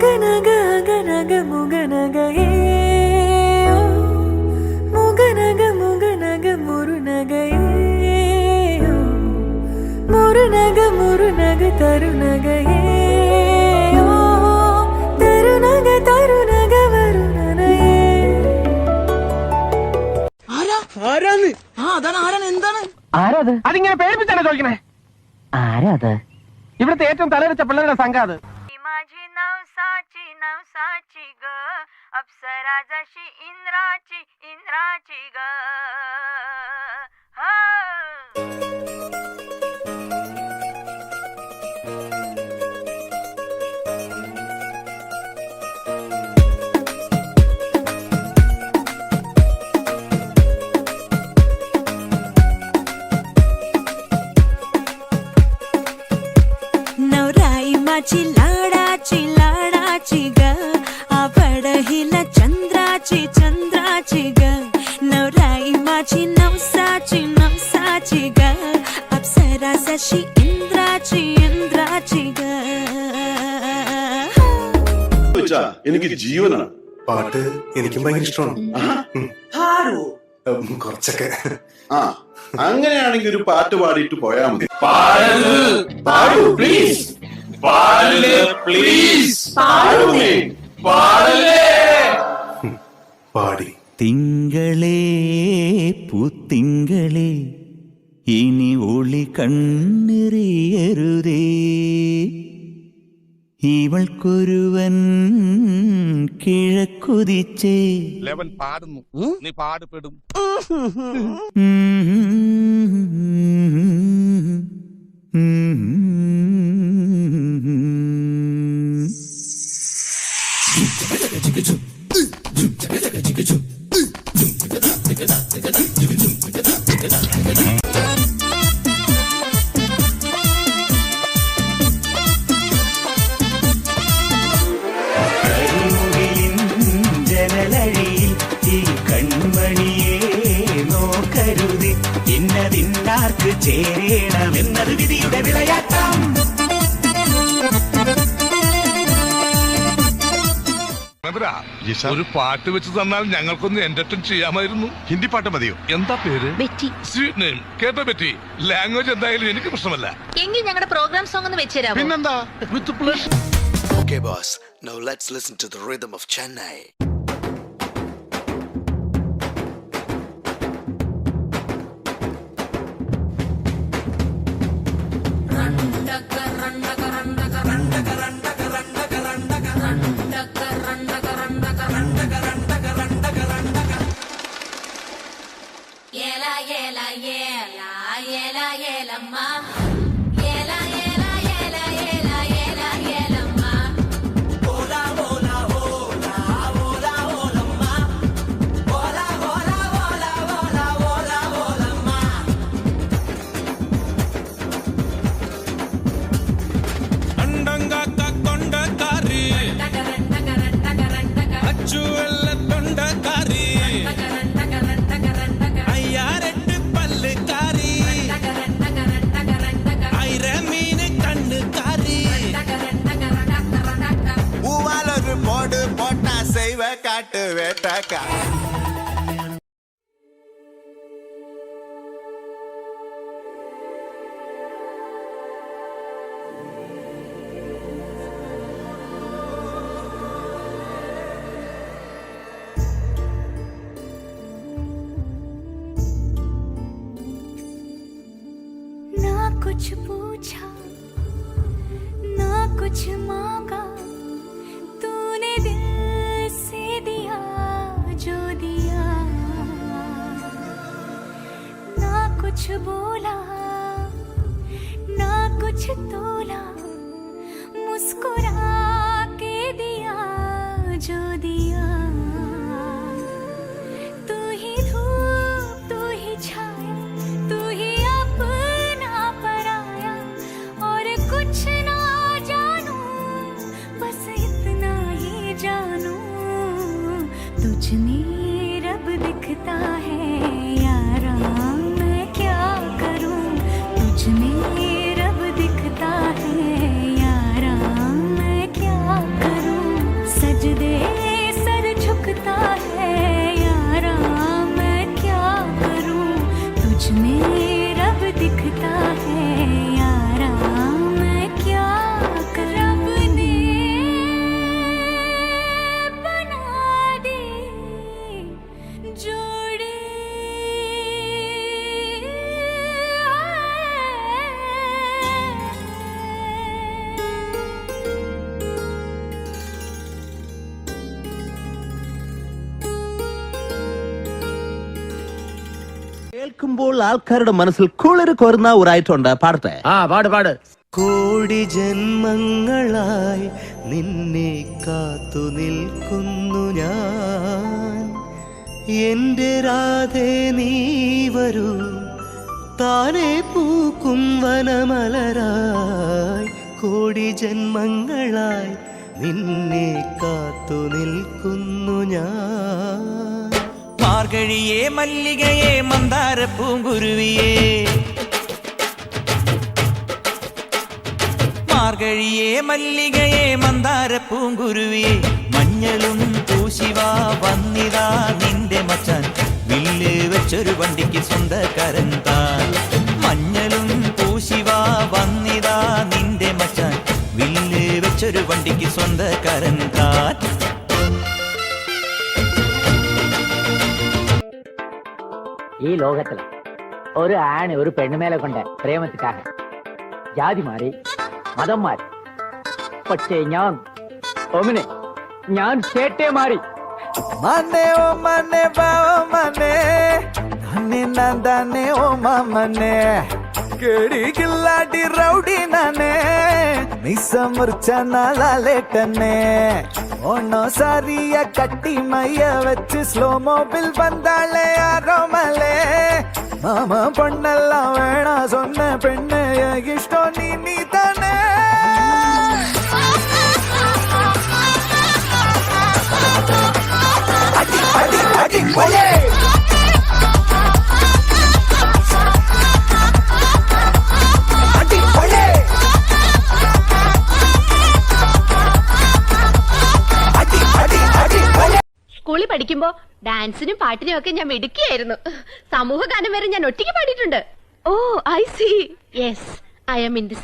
മുഗനഗ അഗനഗ മുഗനഗ മുഗനഗ മുഗനഗ മുരുനഗ മുരുനഗ മുരുനഗ തരുനഗ തരുനഗ തരുനഗ വരുനനയേ. ആരാന്ന്? അതാണ്. ആരാണ്? എന്താണ്? ആരാത്? അതിങ്ങനെ പേടിപ്പിച്ചാണ് ചോദിക്കണേ. ആരാത്? ഇവിടുത്തെ ഏറ്റവും തലവെച്ച പിള്ളേരുടെ സംഘം അത്. माझी नवसाची ग अप्सरा जशी इंद्राची ग नवराई माझी लाडाची ग आवड हिला चंद्राची ग नवराई माझी नवसाची ग अप्सरा जशी इंद्राची ग. എനിക്ക് ജീവനാണ് പാട്ട് എനിക്കും ഭയങ്കര ഇഷ്ടമാണ്. കുറച്ചൊക്കെ. ആ അങ്ങനെയാണെങ്കിൽ ഒരു പാട്ട് പാടിയിട്ട് പോയാ മതി. പാടി. തിങ്കളേ പൂത്തിങ്കളേ ഇനി ഒളി കണ്ണെറിയരുതേ ഇവൾക്കൊരുവൻ കിഴക്കുതിച്ചേ. ലെവൻ പാടുന്നു, നീ പാടുപെടും. ജനലഴിയിൽ ഈ കൺമണിയെ നോക്കരുത് ഇന്നതിന്നാർക്ക് ചേരണമെന്നത് വിധിയുടെ വിളയാട്ടം. ഒരു പാട്ട് വെച്ച് തന്നാൽ ഞങ്ങൾക്കൊന്ന് എന്റർടൈൻ ചെയ്യാമായിരുന്നു. ഹിന്ദി പാട്ട് മതിയോ? എന്താ പേര്? ബെറ്റി. Sweet name. കേട്ടോ ബെറ്റി? ലാംഗ്വേജ് എന്തായാലും എനിക്ക് പ്രശ്നമല്ല. എങ്കിൽ ഞങ്ങളുടെ പ്രോഗ്രാം സോങ് ഒന്ന് വെച്ചുതരാമോ? പിന്നെന്താ, വിത്ത് plus. Okay, boss. Now let's listen to the rhythm of Chennai. Yela yela yela yela yela ma. காட்டு வேட்டாக்கா. ना कुछ पूछा ना कुछ मांगा तूने दिल से दिया जो दिया ना कुछ बोला ना कुछ तोला मुस्कुरा के दिया जो दिया तू ही धूप तू ही छाया तू ही अपना पराया और कुछ ना जानू बस इतना ही जानू तुझ में रब दिखता है यारा मैं क्या करूं तुझ में रब दिखता है यारा मैं क्या करूं सजदे सर झुकता है यारा मैं क्या करूं तुझ में रब दिखता है यारा मैं क्या करूं रब ने बना दी जोड़ी കേൾക്കുമ്പോൾ ആൾക്കാരുടെ മനസ്സിൽ കുളിര് കോരുന്ന ഒരു ഐറ്റം ഉണ്ട്. പാടട്ടെ? ആ പാട് പാട്. കോടി ജന്മങ്ങളായി നിന്നെ കാത്തു നിൽക്കുന്നു ഞാൻ. എന്റെ രാധേ നീ വരൂ, താനെ പൂക്കും വനമലരായി. കോടി ജന്മങ്ങളായി നിന്നെ കാത്തു നിൽക്കുന്നു ഞാൻ. മാർഗഴിയേ മല്ലികയെ മന്ദാര പൂങ്കുരുവിയേ, മാർഗഴിയേ മല്ലികയെ മന്ദാര പൂങ്കുരുവിയെ. മഞ്ഞളും പൂശിവാ വന്നിതാ നിന്റെ മച്ചാൻ, വില്ല് വെച്ചൊരു വണ്ടിക്ക് സ്വന്തക്കാരൻ താൻ. മഞ്ഞളും പൂശിവാ വന്നിതാ നിന്റെ മച്ചാൻ, വില്ല് വെച്ചൊരു വണ്ടിക്ക് സ്വന്തക്കാരൻ താൻ. ഈ ലോകത്തില് ഒരു ആണ് ഒരു പെണ്ണുമേലെ കൊണ്ട് പ്രേമത്തിക്കാക ജാതി മാറി മതം മാറി, പക്ഷേ ഞാൻ ചേട്ടേ മാറി. മനെ ഓ മനെ ബാവ മനെ നന്നെ നന്ദനെ ഓ മമനെ കേടി കില്ലാടി റൗഡി നനെ മിസ്സ മുർച്ച നാലേട്ടനെ. ഓണോ സാരിയ കട്ടി മയ്യ വെച്ച് സ്ലോ മോബിൽ വന്നാളെ ആരോ മലേ. മാമ പൊണ്ണെല്ലാം വേണ சொன்ன പെണ്ണെ ഇഷ്ടോ നീ തന്നെ. സ്കൂളിൽ പഠിക്കുമ്പോ ഡാൻസിനും പാട്ടിനും ഒക്കെ ഞാൻ മിടുക്കിയായിരുന്നു. സമൂഹ ഗാനം വരെ ഞാൻ ഒറ്റയ്ക്ക് പാടിയിട്ടുണ്ട്. Oh I see. Yes, I am in the